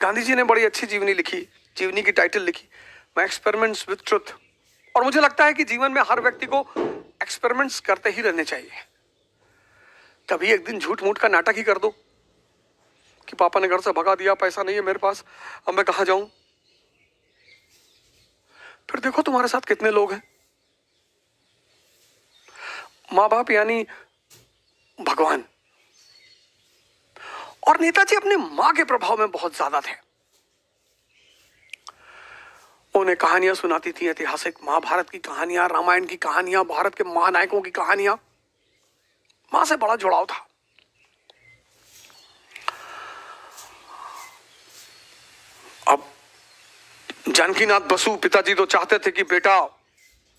गांधी जी ने बड़ी अच्छी जीवनी लिखी, जीवनी की टाइटल लिखी, माय एक्सपेरिमेंट्स विद ट्रुथ। और मुझे लगता है कि जीवन में हर व्यक्ति को एक्सपेरिमेंट्स करते ही रहने चाहिए। कभी एक दिन झूठ मूठ का नाटक ही कर दो कि पापा ने घर से भगा दिया, पैसा नहीं है मेरे पास, अब मैं कहां जाऊं। फिर देखो तुम्हारे साथ कितने लोग हैं। मां बाप यानी भगवान। और नेताजी अपनी मां के प्रभाव में बहुत ज्यादा थे। उन्हें कहानियां सुनाती थी, ऐतिहासिक महाभारत की कहानियां, रामायण की कहानियां, भारत के महानायकों की कहानियां। मां से बड़ा जुड़ाव था। अब जानकीनाथ बसु पिताजी तो चाहते थे कि बेटा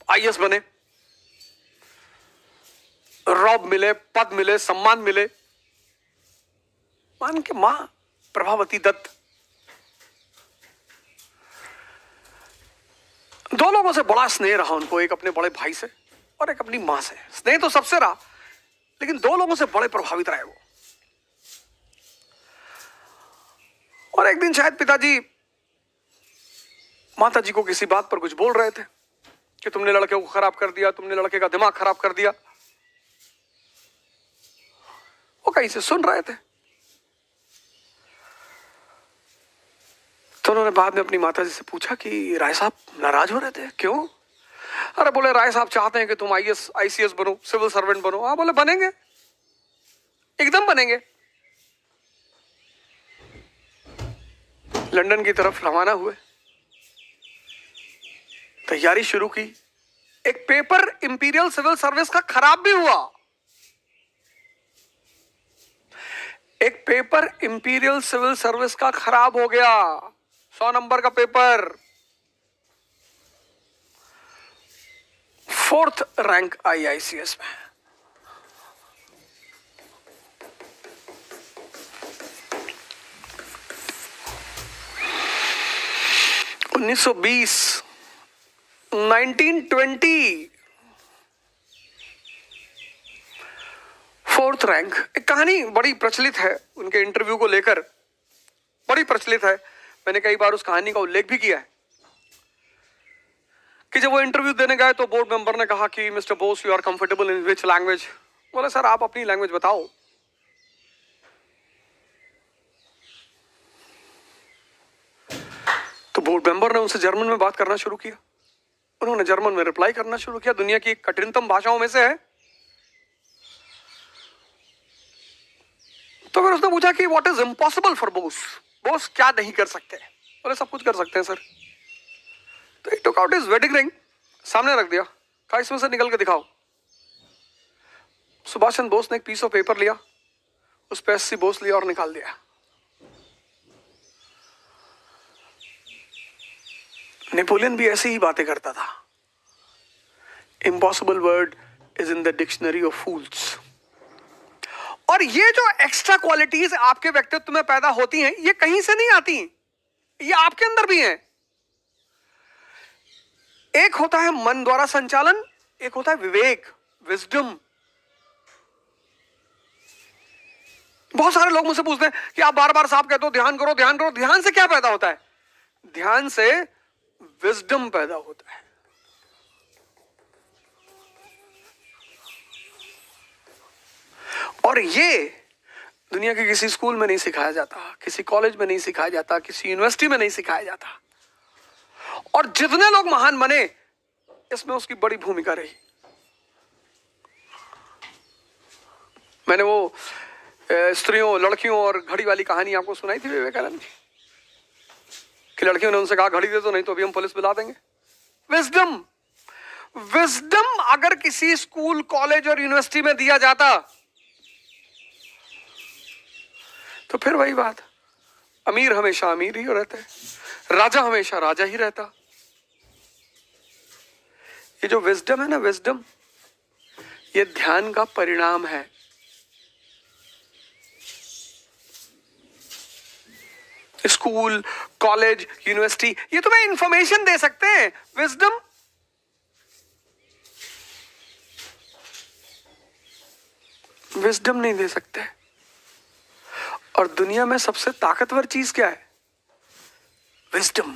आईएएस बने, रॉब मिले, पद मिले, सम्मान मिले। मान के मां प्रभावती दत्त, दो लोगों से बड़ा स्नेह रहा उनको, एक अपने बड़े भाई से और एक अपनी मां से। स्नेह तो सबसे रहा, लेकिन दो लोगों से बड़े प्रभावित रहे वो। और एक दिन शायद पिताजी माता जी को किसी बात पर कुछ बोल रहे थे कि तुमने लड़के को खराब कर दिया, तुमने लड़के का दिमाग खराब कर दिया। वो कहीं से सुन रहे थे। तो उन्होंने बाद में अपनी माता जी से पूछा कि राय साहब नाराज हो रहे थे, क्यों? अरे बोले राय साहब चाहते हैं कि तुम आईएएस आईसीएस बनो, सिविल सर्वेंट बनो। हाँ बोले बनेंगे, एकदम बनेंगे। लंदन की तरफ रवाना हुए, तैयारी शुरू की। एक पेपर इंपीरियल सिविल सर्विस का खराब भी हुआ। एक पेपर इंपीरियल सिविल सर्विस का खराब हो गया, 100 नंबर का पेपर, 4th रैंक आई आईसीएस में। (1920) 1920 4th रैंक। एक कहानी बड़ी प्रचलित है उनके इंटरव्यू को लेकर, बड़ी प्रचलित है। मैंने कई बार उस कहानी का उल्लेख भी किया है कि जब वो इंटरव्यू देने गए तो बोर्ड मेंबर ने कहा कि mister Bose you are comfortable in which language. बोले सर आप अपनी लैंग्वेज बताओ। तो बोर्ड मेंबर ने उनसे जर्मन में बात करना शुरू किया। उन्होंने जर्मन में रिप्लाई करना शुरू किया। दुनिया की कठिनतम भाषाओं में से है। तो फिर उसने पूछा कि what is impossible for Bose, Bose क्या नहीं कर सकते? बोले सब कुछ कर सकते हैं सर। तो he took out his wedding ring, सामने रख दिया, कहा इसमें से निकल के दिखाओ। सुभाष चंद्र बोस ने एक पीस ऑफ पेपर लिया, उस पे एससी बोस लिया और निकाल दिया। नेपोलियन भी ऐसी ही बातें करता था। Impossible word is in the dictionary of fools. और ये जो एक्स्ट्रा क्वालिटीज आपके व्यक्तित्व में पैदा होती हैं, ये कहीं से नहीं आती, ये आपके अंदर भी हैं। एक होता है मन द्वारा संचालन, एक होता है विवेक, विजडम। बहुत सारे लोग मुझसे पूछते हैं कि आप बार बार साहब कहते हो ध्यान करो ध्यान करो। ध्यान से क्या पैदा होता है? ध्यान से विजडम पैदा होता है। और ये दुनिया के किसी स्कूल में नहीं सिखाया जाता, किसी कॉलेज में नहीं सिखाया जाता, किसी यूनिवर्सिटी में नहीं सिखाया जाता। और जितने लोग महान बने, इसमें उसकी बड़ी भूमिका रही। मैंने वो स्त्रियों, लड़कियों और घड़ी वाली कहानी आपको सुनाई थी विवेकानंद की, कि लड़कियों ने उनसे कहा घड़ी दे दो, नहीं तो अभी हम पुलिस बुला देंगे। विजडम, विजडम अगर किसी स्कूल, कॉलेज और यूनिवर्सिटी में दिया जाता तो फिर वही बात, अमीर हमेशा अमीर ही रहते, राजा हमेशा राजा ही रहता। ये जो विजडम है ना, विजडम, ये ध्यान का परिणाम है। स्कूल, कॉलेज, यूनिवर्सिटी ये तुम्हें इंफॉर्मेशन दे सकते हैं, विजडम विजडम नहीं दे सकते। और दुनिया में सबसे ताकतवर चीज क्या है? विजडम